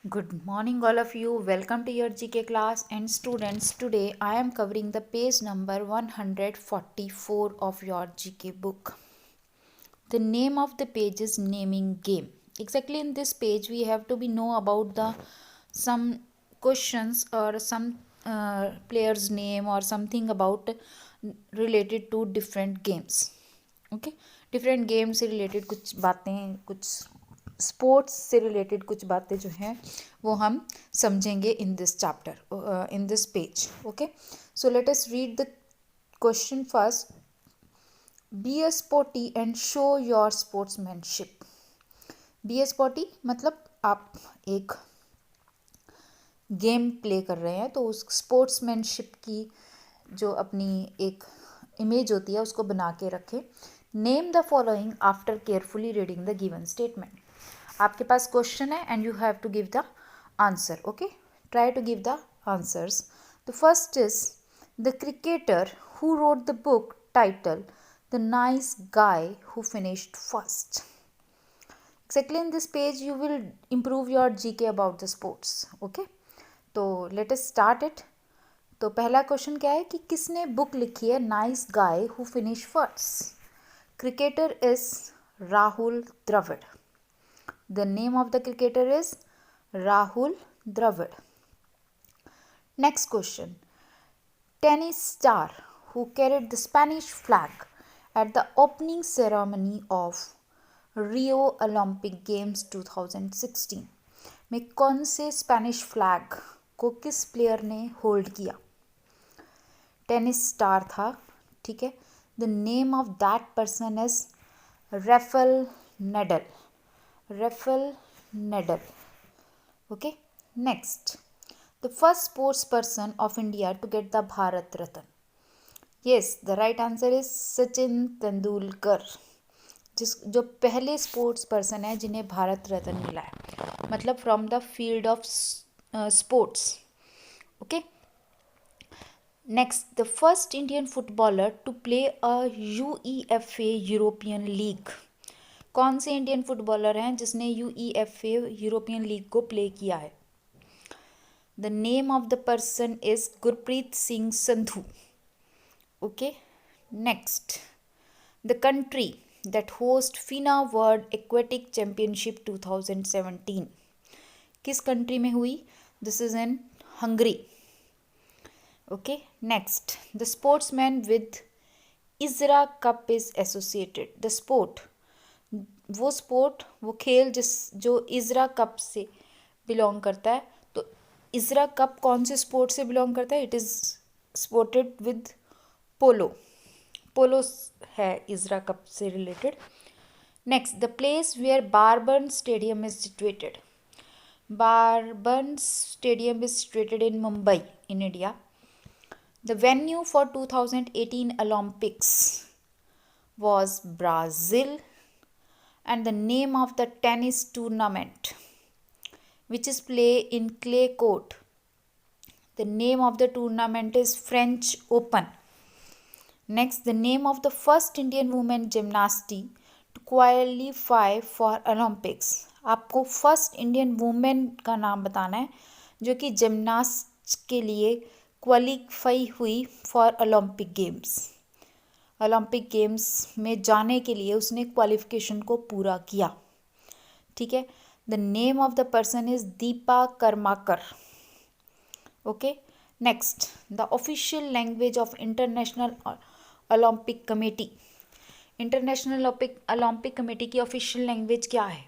Good morning, all of you. Welcome to your GK class. And students, today I am covering the page number 144 of your GK book. The name of the page is naming game. Exactly in this page, we have to be know about the some questions or some player's name or something about related to different games. Okay different game से related कुछ बातें, कुछ sports से related कुछ बातें जो हैं वो हम समझेंगे in this chapter, in this page. Okay, so let us read the question first. Be a sporty and show your sportsmanship. Be a sporty मतलब आप एक गेम प्ले कर रहे हैं तो उस स्पोर्ट्समैनशिप की जो अपनी एक इमेज होती है उसको बना के रखें. Name the following after carefully reading the given statement. आपके पास क्वेश्चन है and you have to give the answer. Okay, try to give the answers. The first is the cricketer who wrote the book title the nice guy who finished first. Exactly in this page you will improve your GK about the sports. Okay, तो let us start it. तो पहला question क्या है कि किसने book लिखी है nice guy who finish first. Cricketer is Rahul Dravid. The name of the cricketer is Rahul Dravid. Next question. Tennis star who carried the Spanish flag at the opening ceremony of Rio Olympic games 2016 में कौन से Spanish flag को किस player ने hold किया. Tennis star था, ठीक है. The name of that person is Rafael Nadal. Rafael Nadal. Okay, next. The first sports person of India to get the Bharat Ratna. Yes, the right answer is Sachin Tendulkar. जो पहले sports person है जिन्हें भारत रत्न मिला है, मतलब from the field of sports. Okay, next. The first Indian footballer to play a UEFA European league. कौन से Indian footballer हैं जिसने UEFA यूरोपियन लीग को प्ले किया है. The name of the person is Gurpreet Singh Sandhu. Okay, next. The country that host FINA World Aquatic Championship 2017 किस country में हुई. This is in Hungary. Okay, next. The sportsman with Ezra cup is associated. The sport, वो खेल जो इजरा cup से belong करता है. तो इजरा कप कौन से स्पोर्ट से बिलोंग करता है. It is sported with polo. Polo है इजरा कप से related. Next. The place where Brabourne stadium is situated. Brabourne stadium is situated in Mumbai in India. The venue for 2018 Olympics was Brazil. And the name of the tennis tournament which is play in clay court, the name of the tournament is French Open. Next, the name of the first Indian women gymnast to qualify for Olympics. आपको first Indian women का नाम बताना है जो कि gymnast के लिए qualify हुई for Olympic games. Olympic games में जाने के लिए उसने क्वालिफिकेशन को पूरा किया, ठीक है. The name of the person is Deepa Karmakar. Okay, next. The official language of International Olympic Committee. International Olympic Committee की ऑफिशियल लैंग्वेज क्या है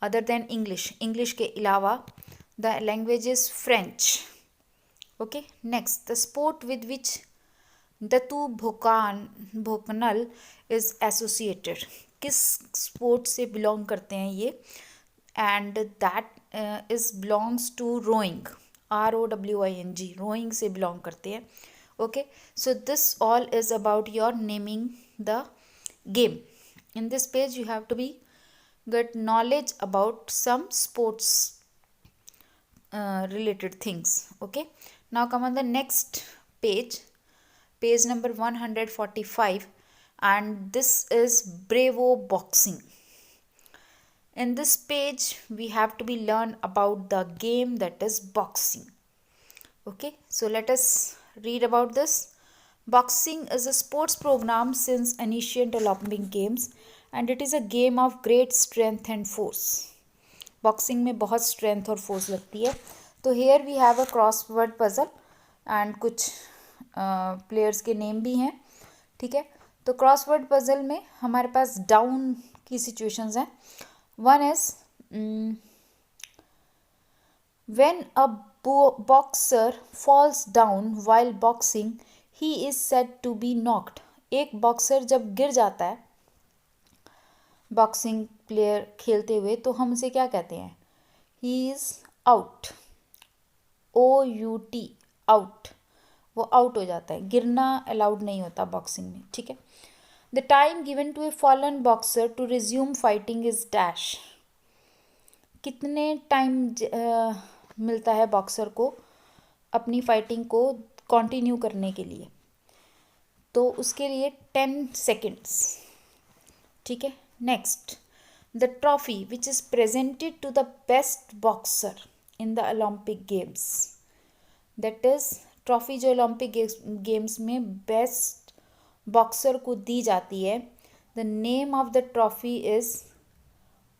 अदर देन इंग्लिश. इंग्लिश के अलावा the language is French. Okay, next. The sport with which Dattu Bhokanal is associated. किस sport से belong करते हैं ये. And that is belongs to rowing. ROWING, rowing से बिलोंग करते हैं. Okay, so this all is about your naming the game. In this page you have to be get knowledge about some sports related things. Okay, now come on the next page number 145, and this is Bravo Boxing. In this page we have to be learn about the game that is boxing. Okay, so let us read about this. Boxing is a sports program since ancient Olympic games and it is a game of great strength and force. Boxing में बहुत strength और force लगती है. तो here we have a crossword puzzle and कुछ players के name भी हैं. ठीक है, तो क्रॉसवर्ड पजल में हमारे पास डाउन की सिचुएशंस हैं. One is when a boxer falls down while boxing he is said to be knocked. एक बॉक्सर जब गिर जाता है बॉक्सिंग प्लेयर खेलते हुए तो हम उसे क्या कहते हैं? He is out. OUT, out. वो आउट हो जाता है. गिरना अलाउड नहीं होता बॉक्सिंग में. ठीक है. The time given to a fallen boxer to resume fighting is dash. कितने टाइम मिलता है बॉक्सर को अपनी फाइटिंग को कंटिन्यू करने के लिए? तो उसके लिए 10 सेकेंड्स. ठीक है. Next, the trophy which is presented to the best boxer in the Olympic games. That is trophy जो ओलंपिक गेम्स में बेस्ट बॉक्सर को दी जाती है. The name of the trophy is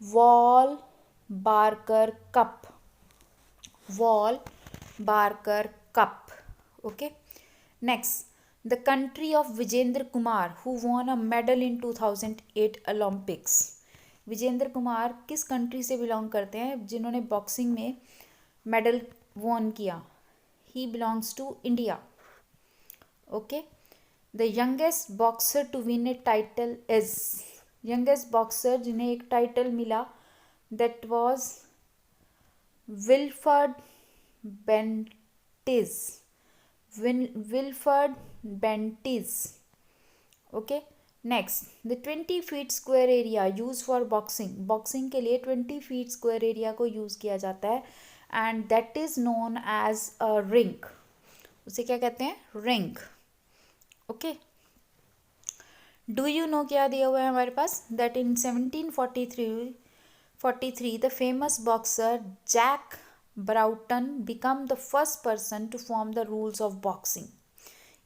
Val Barker cup. Val Barker cup. Okay. Next, the country of Vijendra Kumar who won a medal in 2008 Olympics. Vijender Kumar किस country से belong करते हैं जिन्होंने बॉक्सिंग में मेडल वॉन किया? He belongs to India. Okay. The youngest boxer to win a title is. Youngest boxer जिन्हें एक title मिला that was Wilford Bentis. Wilford Bentis. Okay. Next, the 20 feet square area used for boxing. Boxing के लिए 20 feet square area को use किया जाता है and that is known as a ring. उसे क्या कहते हैं? Ring. Okay. Do you know क्या दिया हुआ है हमारे पास? That in 1743 the famous boxer Jack Broughton become the first person to form the rules of boxing.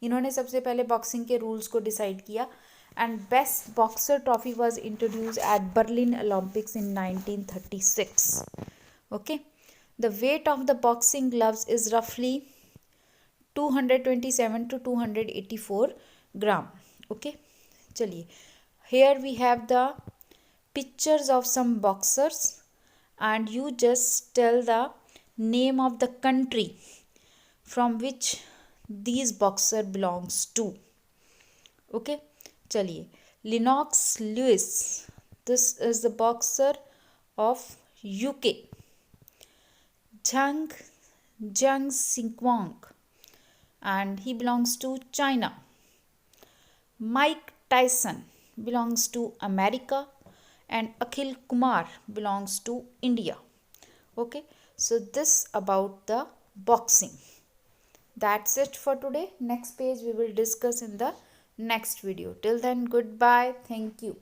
इन्होंने सबसे पहले बॉक्सिंग के रूल्स को डिसाइड किया and best boxer trophy was introduce at Berlin Olympics in 1936. Okay. The weight of the boxing gloves is रफली 227 to 284 gram. Okay. चलिए, here we have the pictures of some boxers and you just tell the name of the country from which these boxer belongs to. Okay. चलिए, Lennox Lewis, this is the boxer of UK. Zhang Xinguang and he belongs to China. Mike Tyson belongs to America and Akhil Kumar belongs to India. Okay. So this about the boxing. That's it for today. Next page we will discuss in the next video. Till then, goodbye. Thank you.